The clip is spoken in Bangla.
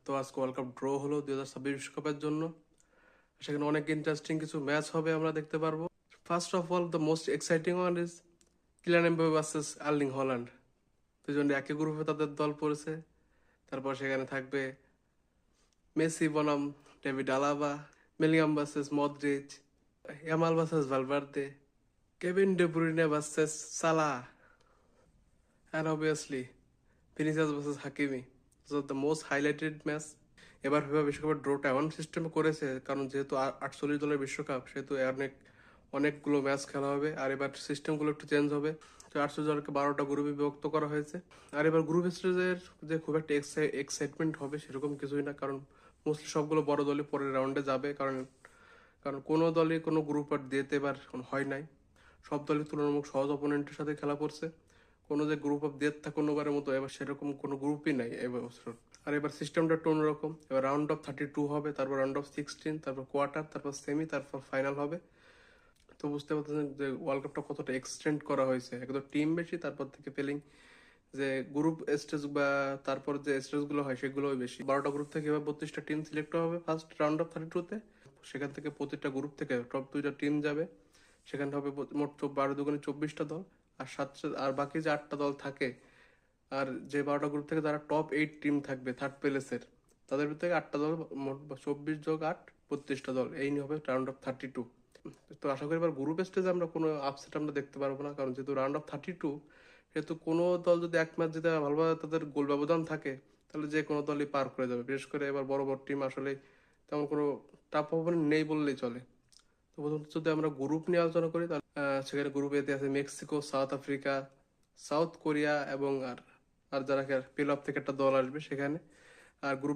তো আজকে ওয়ার্ল্ড কাপ ড্র হলো 2026 বিশ্বকাপের জন্য। সেখানে অনেক ইন্টারেস্টিং কিছু ম্যাচ হবে, আমরা দেখতে পারবো। First of all, the most exciting one is Kylian Mbappe versus Erling Haaland. দুজন একই গ্রুপে তাদের দল পড়েছে। তারপর সেখানে থাকবে মেসি বনাম David Alaba, Bellingham versus Modric, Yamal versus Valverde, Kevin De Bruyne versus Salah, and obviously Vinicius versus Hakimi. The most highlighted match. এবার ফিফা বিশ্বকাপের ড্রটা এমন সিস্টেমে করেছে, কারণ যেহেতু 48 দলের বিশ্বকাপ, সেহেতু অনেকগুলো ম্যাচ খেলা হবে। আর এবার সিস্টেমগুলো একটু চেঞ্জ হবে। তো 48 দলকে 12টা গ্রুপে বিভক্ত করা হয়েছে। আর এবার গ্রুপ স্টেজের যে খুব একটা এক্সাইটমেন্ট হবে সেরকম কিছুই না, কারণ মোস্টলি সবগুলো বড় দলই পরের রাউন্ডে যাবে। কারণ কারণ কোনো দলই কোনো গ্রুপ আর দিতে এবার হয় নাই। সব দলই তুলনামূলক সহজ অপোনেন্টের সাথে খেলা করছে। কোনো যে গ্রুপ অফ ডেথ থাকে কোনোবারের মতো, এবার সেরকম কোনো গ্রুপই নাই এবছর। আর এবার সিস্টেমটা একটু অন্যরকম। এবার রাউন্ড অফ 32 হবে, তারপর রাউন্ড অফ 16, তারপর কোয়ার্টার, তারপর সেমি, তারপর ফাইনাল হবে। তো বুঝতে পারতেছেন যে ওয়ার্ল্ড কাপটা কতটা এক্সটেন্ড করা হয়েছে। একদম টিম বেশি, তারপর থেকে পেলিং যে গ্রুপ স্টেজ বা তারপর যে স্টেজগুলো হয় সেগুলোই বেশি। 12টা গ্রুপ থেকে এবার 32টা টিম সিলেক্ট হবে ফার্স্ট রাউন্ড অফ 32-তে। সেখান থেকে প্রতিটা গ্রুপ থেকে টপ 2টা টিম যাবে। সেখানে হবে মোট 12 দুগুণে 24টা দল। আর বাকি যে 8টা দল থাকে, আর যে 12টা গ্রুপ থেকে যারা টপ 8 টিম থাকবে থার্ড প্লেসের, তাদের ভিতরে 8টা দল, মোট 24 যোগ 8, 32টা দল, এই নিয়ে হবে রাউন্ড অফ 32। তো আশা করি এবার গ্রুপ স্টেজে আমরা কোনো আপসেট আমরা দেখতে পারবো না, কারণ যেহেতু রাউন্ড অফ 32, সেহেতু কোনো দল যদি এক ম্যাচ জিতে ভালোভাবে তাদের গোল ব্যবধান থাকে, তাহলে যে কোনো দলই পার করে যাবে। বিশেষ করে এবার বড় বড় টিম আসলে তেমন কোনো টাফ অপোনেন্ট নেই বললেই চলে। তো প্রথমত যদি আমরা গ্রুপ নিয়ে আলোচনা করি, তাহলে সেখানে গ্রুপ এতে আছে Mexico, south Africa, south Korea এবং আর আর যারা প্লে অফ থেকে একটা দল আসবে সেখানে। আর গ্রুপ